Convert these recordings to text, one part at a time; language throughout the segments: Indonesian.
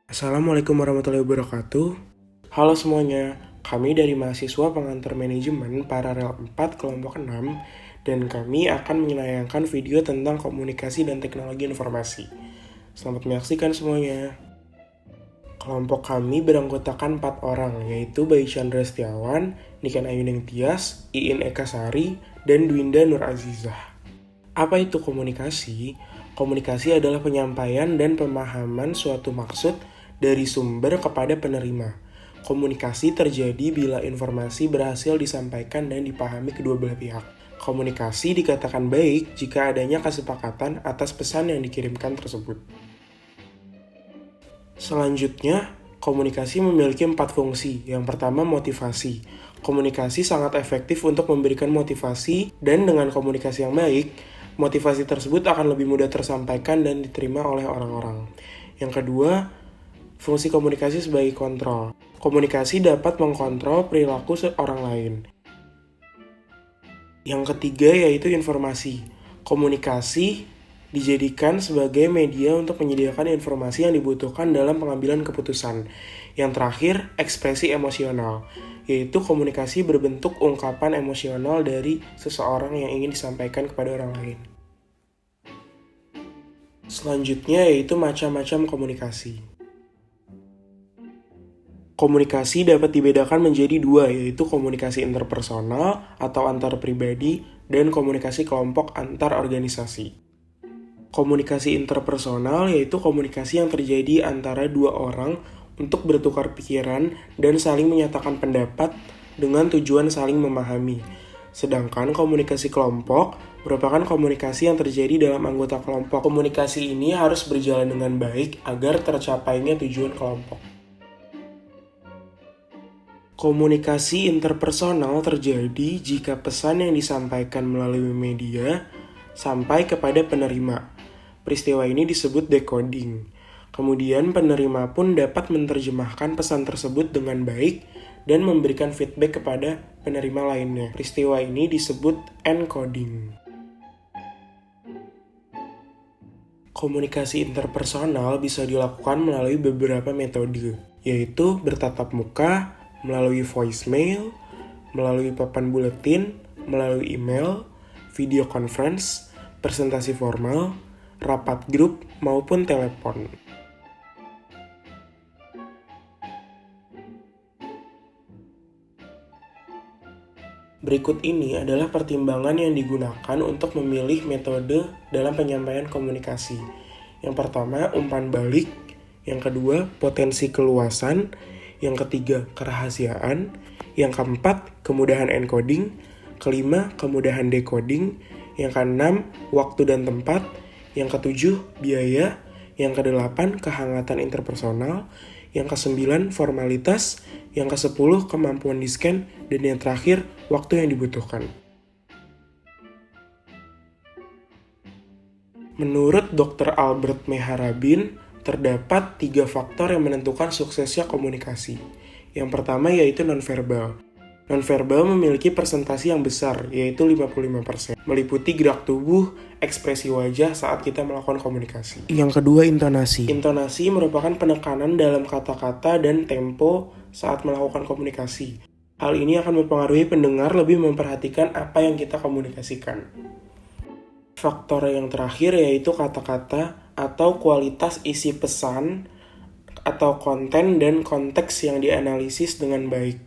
Assalamualaikum warahmatullahi wabarakatuh. Halo semuanya, kami dari mahasiswa pengantar manajemen Paralel 4 kelompok 6 dan kami akan menayangkan video tentang komunikasi dan teknologi informasi. Selamat menyaksikan semuanya. Kelompok kami beranggotakan 4 orang, yaitu Bayu Chandra Setiawan, Niken Ayuning Tias, Iin Eka Sari, dan Dwinda Nur Azizah. Apa itu komunikasi? Komunikasi adalah penyampaian dan pemahaman suatu maksud dari sumber kepada penerima. Komunikasi terjadi bila informasi berhasil disampaikan dan dipahami kedua belah pihak. Komunikasi dikatakan baik jika adanya kesepakatan atas pesan yang dikirimkan tersebut. Selanjutnya, komunikasi memiliki 4 fungsi. Yang pertama, motivasi. Komunikasi sangat efektif untuk memberikan motivasi, dan dengan komunikasi yang baik, motivasi tersebut akan lebih mudah tersampaikan dan diterima oleh orang-orang. Yang kedua, fungsi komunikasi sebagai kontrol. Komunikasi dapat mengkontrol perilaku orang lain. Yang ketiga yaitu informasi. Komunikasi dijadikan sebagai media untuk menyediakan informasi yang dibutuhkan dalam pengambilan keputusan. Yang terakhir, ekspresi emosional, yaitu komunikasi berbentuk ungkapan emosional dari seseorang yang ingin disampaikan kepada orang lain. Selanjutnya yaitu macam-macam komunikasi. Komunikasi dapat dibedakan menjadi 2, yaitu komunikasi interpersonal atau antar pribadi dan komunikasi kelompok antar organisasi. Komunikasi interpersonal yaitu komunikasi yang terjadi antara 2 orang untuk bertukar pikiran dan saling menyatakan pendapat dengan tujuan saling memahami. Sedangkan komunikasi kelompok merupakan komunikasi yang terjadi dalam anggota kelompok. Komunikasi ini harus berjalan dengan baik agar tercapainya tujuan kelompok. Komunikasi interpersonal terjadi jika pesan yang disampaikan melalui media sampai kepada penerima. Peristiwa ini disebut decoding. Kemudian penerima pun dapat menerjemahkan pesan tersebut dengan baik dan memberikan feedback kepada penerima lainnya. Peristiwa ini disebut encoding. Komunikasi interpersonal bisa dilakukan melalui beberapa metode, yaitu bertatap muka, melalui voicemail, melalui papan buletin, melalui email, video conference, presentasi formal, rapat grup, maupun telepon. Berikut ini adalah pertimbangan yang digunakan untuk memilih metode dalam penyampaian komunikasi. Yang pertama, umpan balik. Yang kedua, potensi keluasan. Yang ketiga, kerahasiaan. Yang keempat, kemudahan encoding. Kelima, kemudahan decoding. Yang keenam, waktu dan tempat. Yang ketujuh, biaya. Yang kedelapan, kehangatan interpersonal. Yang kesembilan, formalitas. Yang kesepuluh, kemampuan di-scan. Dan yang terakhir, waktu yang dibutuhkan. Menurut Dr. Albert Meharabin, terdapat 3 faktor yang menentukan suksesnya komunikasi. Yang pertama yaitu nonverbal. Nonverbal memiliki persentase yang besar, yaitu 55%, meliputi gerak tubuh, ekspresi wajah saat kita melakukan komunikasi. Yang kedua, intonasi. Intonasi merupakan penekanan dalam kata-kata dan tempo saat melakukan komunikasi. Hal ini akan mempengaruhi pendengar lebih memperhatikan apa yang kita komunikasikan. Faktor yang terakhir yaitu kata-kata atau kualitas isi pesan atau konten dan konteks yang dianalisis dengan baik.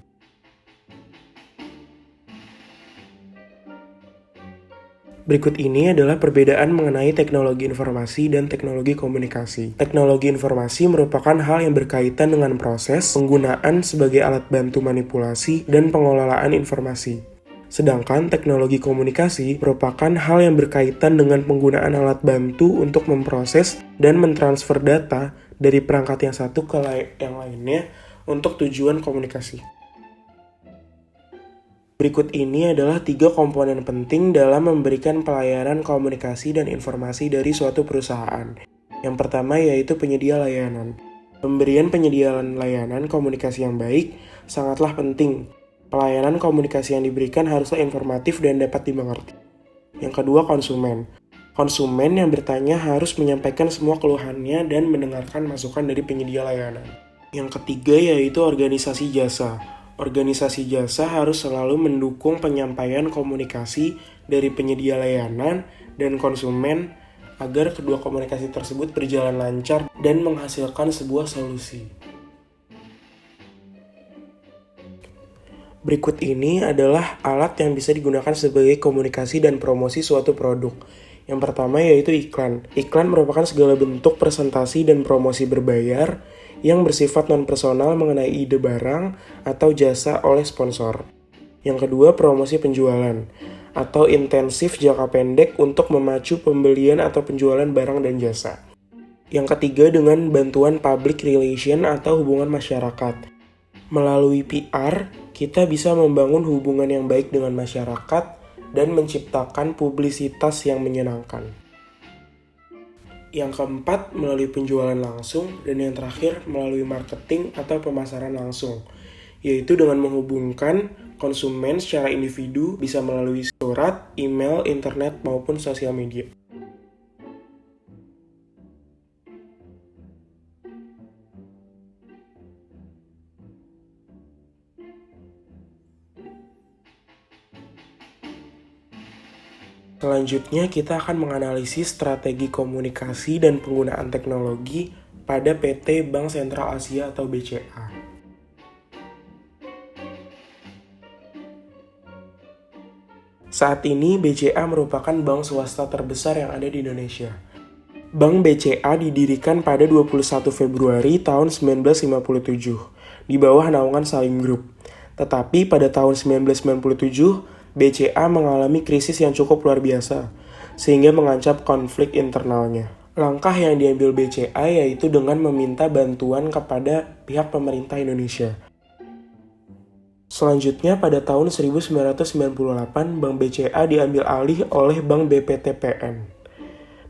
Berikut ini adalah perbedaan mengenai teknologi informasi dan teknologi komunikasi. Teknologi informasi merupakan hal yang berkaitan dengan proses, penggunaan sebagai alat bantu manipulasi, dan pengelolaan informasi. Sedangkan teknologi komunikasi merupakan hal yang berkaitan dengan penggunaan alat bantu untuk memproses dan mentransfer data dari perangkat yang satu ke yang lainnya untuk tujuan komunikasi. Berikut ini adalah 3 komponen penting dalam memberikan pelayanan komunikasi dan informasi dari suatu perusahaan. Yang pertama yaitu penyedia layanan. Pemberian penyediaan layanan komunikasi yang baik sangatlah penting. Pelayanan komunikasi yang diberikan haruslah informatif dan dapat dimengerti. Yang kedua, konsumen. Konsumen yang bertanya harus menyampaikan semua keluhannya dan mendengarkan masukan dari penyedia layanan. Yang ketiga yaitu organisasi jasa. Organisasi jasa harus selalu mendukung penyampaian komunikasi dari penyedia layanan dan konsumen agar kedua komunikasi tersebut berjalan lancar dan menghasilkan sebuah solusi. Berikut ini adalah alat yang bisa digunakan sebagai komunikasi dan promosi suatu produk. Yang pertama yaitu iklan. Iklan merupakan segala bentuk presentasi dan promosi berbayar yang bersifat non-personal mengenai ide barang atau jasa oleh sponsor. Yang kedua, promosi penjualan atau intensif jangka pendek untuk memacu pembelian atau penjualan barang dan jasa. Yang ketiga, dengan bantuan public relation atau hubungan masyarakat. Melalui PR, kita bisa membangun hubungan yang baik dengan masyarakat dan menciptakan publisitas yang menyenangkan. Yang keempat, melalui penjualan langsung, dan yang terakhir, melalui marketing atau pemasaran langsung, yaitu dengan menghubungkan konsumen secara individu bisa melalui surat, email, internet, maupun sosial media. Selanjutnya, kita akan menganalisis strategi komunikasi dan penggunaan teknologi pada PT Bank Sentral Asia atau BCA. Saat ini, BCA merupakan bank swasta terbesar yang ada di Indonesia. Bank BCA didirikan pada 21 Februari tahun 1957 di bawah naungan Salim Group. Tetapi pada tahun 1997, BCA mengalami krisis yang cukup luar biasa, sehingga mengancam konflik internalnya. Langkah yang diambil BCA yaitu dengan meminta bantuan kepada pihak pemerintah Indonesia. Selanjutnya pada tahun 1998, Bank BCA diambil alih oleh Bank BPTPN.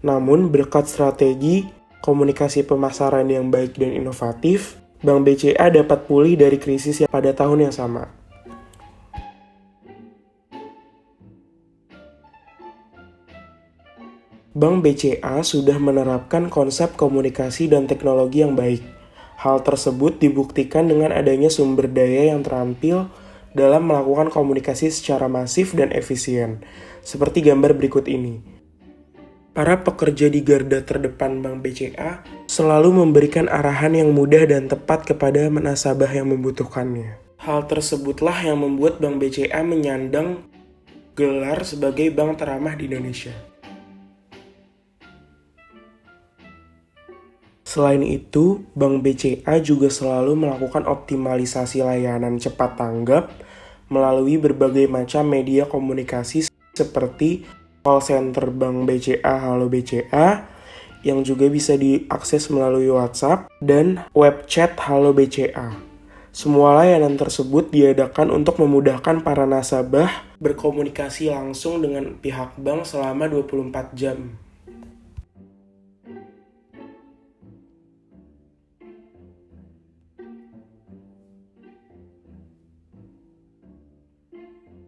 Namun berkat strategi komunikasi pemasaran yang baik dan inovatif, Bank BCA dapat pulih dari krisis yang pada tahun yang sama. Bank BCA sudah menerapkan konsep komunikasi dan teknologi yang baik. Hal tersebut dibuktikan dengan adanya sumber daya yang terampil dalam melakukan komunikasi secara masif dan efisien, seperti gambar berikut ini. Para pekerja di garda terdepan Bank BCA selalu memberikan arahan yang mudah dan tepat kepada nasabah yang membutuhkannya. Hal tersebutlah yang membuat Bank BCA menyandang gelar sebagai bank teramah di Indonesia. Selain itu, Bank BCA juga selalu melakukan optimalisasi layanan cepat tanggap melalui berbagai macam media komunikasi seperti call center Bank BCA Halo BCA yang juga bisa diakses melalui WhatsApp dan web chat Halo BCA. Semua layanan tersebut diadakan untuk memudahkan para nasabah berkomunikasi langsung dengan pihak bank selama 24 jam.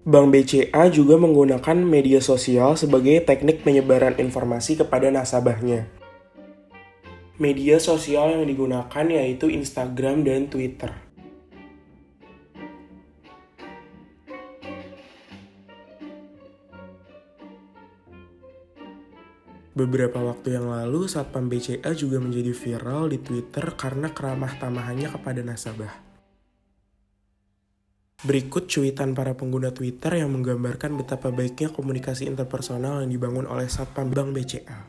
Bank BCA juga menggunakan media sosial sebagai teknik penyebaran informasi kepada nasabahnya. Media sosial yang digunakan yaitu Instagram dan Twitter. Beberapa waktu yang lalu, Satpam BCA juga menjadi viral di Twitter karena keramah tamahannya kepada nasabah. Berikut cuitan para pengguna Twitter yang menggambarkan betapa baiknya komunikasi interpersonal yang dibangun oleh Satpam Bank BCA.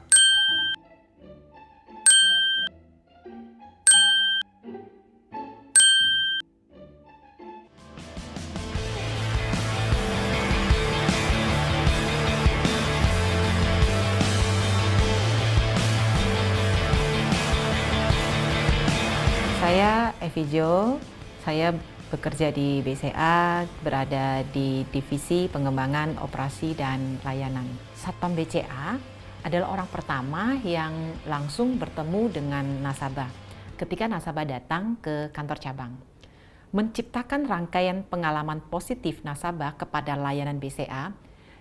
Saya Evi Jo, saya bekerja di BCA, berada di Divisi Pengembangan Operasi dan Layanan. Satpam BCA adalah orang pertama yang langsung bertemu dengan nasabah ketika nasabah datang ke kantor cabang. Menciptakan rangkaian pengalaman positif nasabah kepada layanan BCA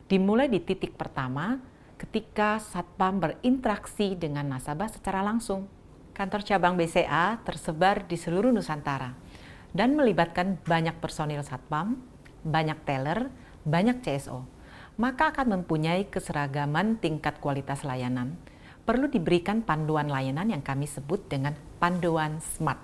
dimulai di titik pertama ketika Satpam berinteraksi dengan nasabah secara langsung. Kantor cabang BCA tersebar di seluruh Nusantara dan melibatkan banyak personil Satpam, banyak teller, banyak CSO. Maka akan mempunyai keseragaman tingkat kualitas layanan. Perlu diberikan panduan layanan yang kami sebut dengan panduan SMART.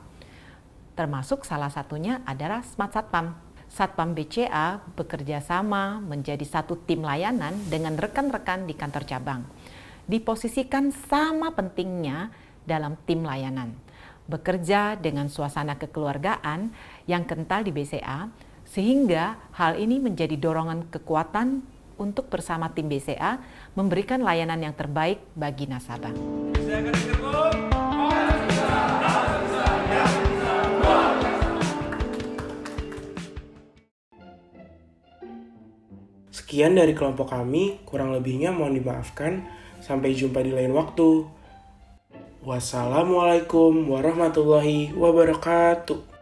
Termasuk salah satunya adalah Smart Satpam. Satpam BCA bekerja sama menjadi satu tim layanan dengan rekan-rekan di kantor cabang. Diposisikan sama pentingnya dalam tim layanan. Bekerja dengan suasana kekeluargaan yang kental di BCA, sehingga hal ini menjadi dorongan kekuatan untuk bersama tim BCA memberikan layanan yang terbaik bagi nasabah. Sekian dari kelompok kami, kurang lebihnya mohon dimaafkan. Sampai jumpa di lain waktu. Wassalamualaikum warahmatullahi wabarakatuh.